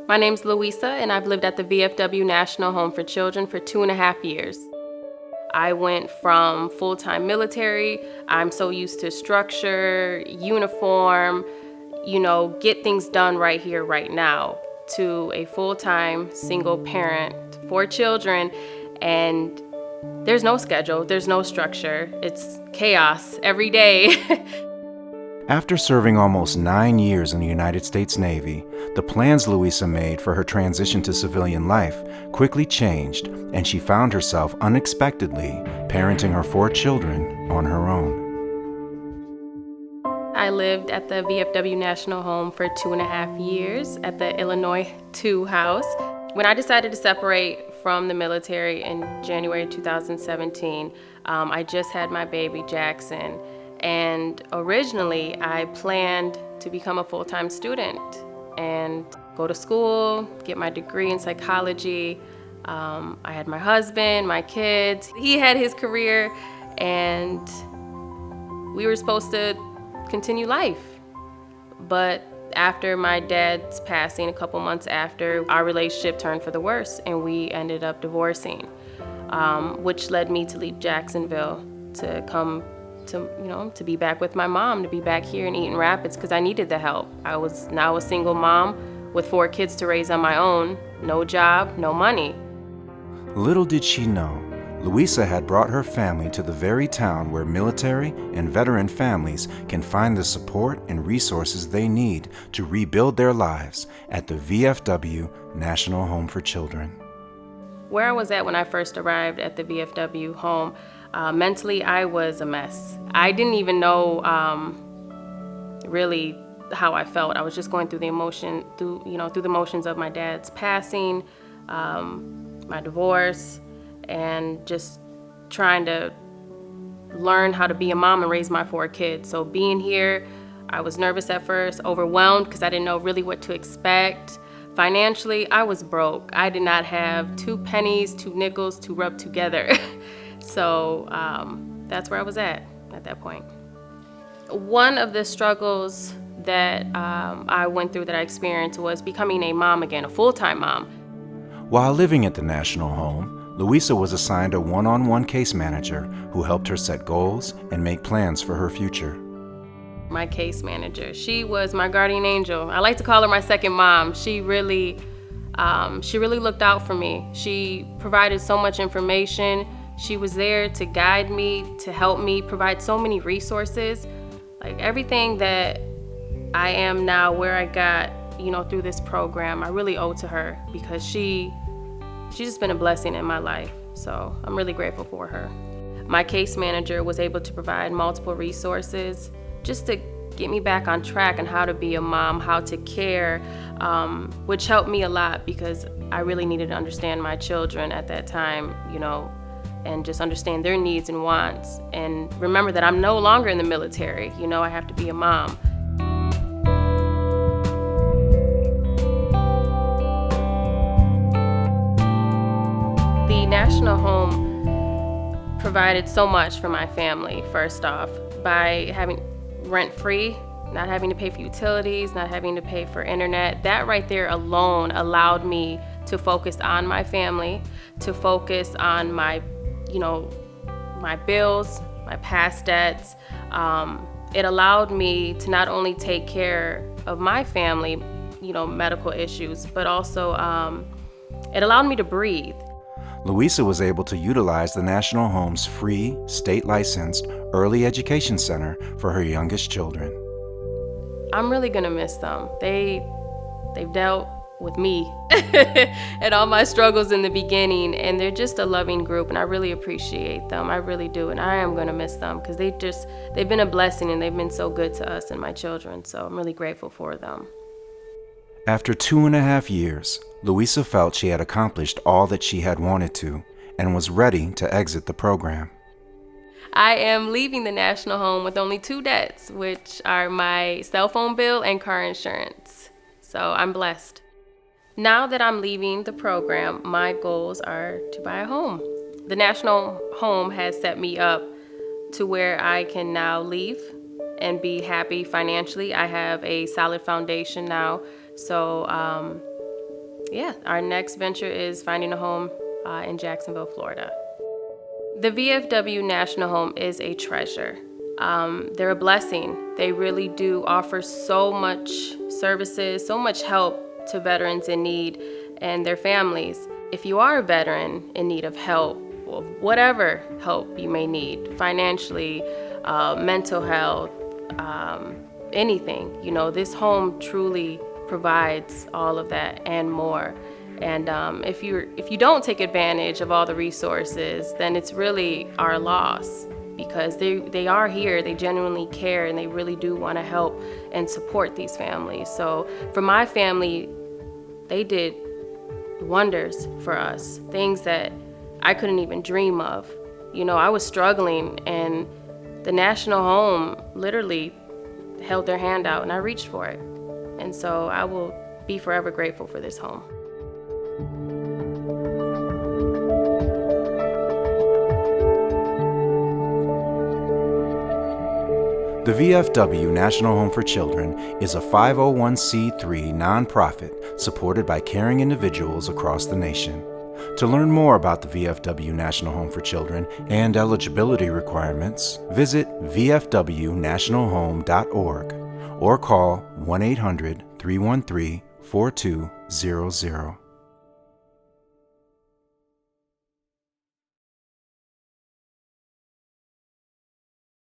My name's Luisa, and I've lived at the VFW National Home for Children for 2.5 years. I went from full-time military, I'm so used to structure, uniform, get things done right here, right now, to a full-time single parent, 4 children, and there's no schedule, there's no structure. It's chaos every day. After serving almost 9 years in the United States Navy, the plans Luisa made for her transition to civilian life quickly changed, and she found herself unexpectedly parenting her 4 children on her own. I lived at the VFW National Home for 2.5 years at the Illinois 2 house. When I decided to separate from the military in January 2017, I just had my baby Jackson. And originally, I planned to become a full-time student and go to school, get my degree in psychology. I had my husband, my kids. He had his career, and we were supposed to continue life. But after my dad's passing, a couple months after, our relationship turned for the worse, and we ended up divorcing, which led me to leave Jacksonville to come to be back with my mom, to be back here in Eaton Rapids, because I needed the help. I was now a single mom with 4 kids to raise on my own, no job, no money. Little did she know, Luisa had brought her family to the very town where military and veteran families can find the support and resources they need to rebuild their lives at the VFW National Home for Children. Where I was at when I first arrived at the VFW home, mentally, I was a mess. I didn't even know really how I felt. I was just going through the motions of my dad's passing, my divorce, and just trying to learn how to be a mom and raise my 4 kids. So being here, I was nervous at first, overwhelmed because I didn't know really what to expect. Financially, I was broke. I did not have 2 pennies, 2 nickels to rub together. So that's where I was at that point. One of the struggles that I went through, that I experienced, was becoming a mom again, a full-time mom. While living at the National Home, Luisa was assigned a one-on-one case manager who helped her set goals and make plans for her future. My case manager, she was my guardian angel. I like to call her my second mom. She really looked out for me. She provided so much information. She was there to guide me, to help me, provide so many resources. Like everything that I am now, where I got, through this program, I really owe to her, because she's just been a blessing in my life. So I'm really grateful for her. My case manager was able to provide multiple resources just to get me back on track on how to be a mom, how to care, which helped me a lot, because I really needed to understand my children at that time, and just understand their needs and wants, and remember that I'm no longer in the military. I have to be a mom. The National Home provided so much for my family, first off, by having rent-free, not having to pay for utilities, not having to pay for internet. That right there alone allowed me to focus on my family, to focus on my bills, my past debts. It allowed me to not only take care of my family, medical issues, but also it allowed me to breathe. Luisa was able to utilize the National Home's free, state-licensed early education center for her youngest children. I'm really gonna miss them. They've dealt with me and all my struggles in the beginning, and they're just a loving group, and I really appreciate them. I really do, and I am gonna miss them, because they've been a blessing, and they've been so good to us and my children, so I'm really grateful for them. After 2.5 years, Luisa felt she had accomplished all that she had wanted to and was ready to exit the program. I am leaving the National Home with only 2 debts, which are my cell phone bill and car insurance. So I'm blessed. Now that I'm leaving the program, my goals are to buy a home. The National Home has set me up to where I can now leave and be happy financially. I have a solid foundation now. So Yeah, our next venture is finding a home in Jacksonville, Florida. The VFW National Home is a treasure. They're a blessing. They really do offer so much services, so much help to veterans in need and their families. If you are a veteran in need of help, or whatever help you may need, financially, mental health, anything, this home truly provides all of that and more. And if you don't take advantage of all the resources, then it's really our loss, because they are here, they genuinely care, and they really do want to help and support these families. So for my family, they did wonders for us, things that I couldn't even dream of. I was struggling, and the National Home literally held their hand out, and I reached for it. And so I will be forever grateful for this home. The VFW National Home for Children is a 501c3 nonprofit supported by caring individuals across the nation. To learn more about the VFW National Home for Children and eligibility requirements, visit vfwnationalhome.org or call 1-800-313-4200.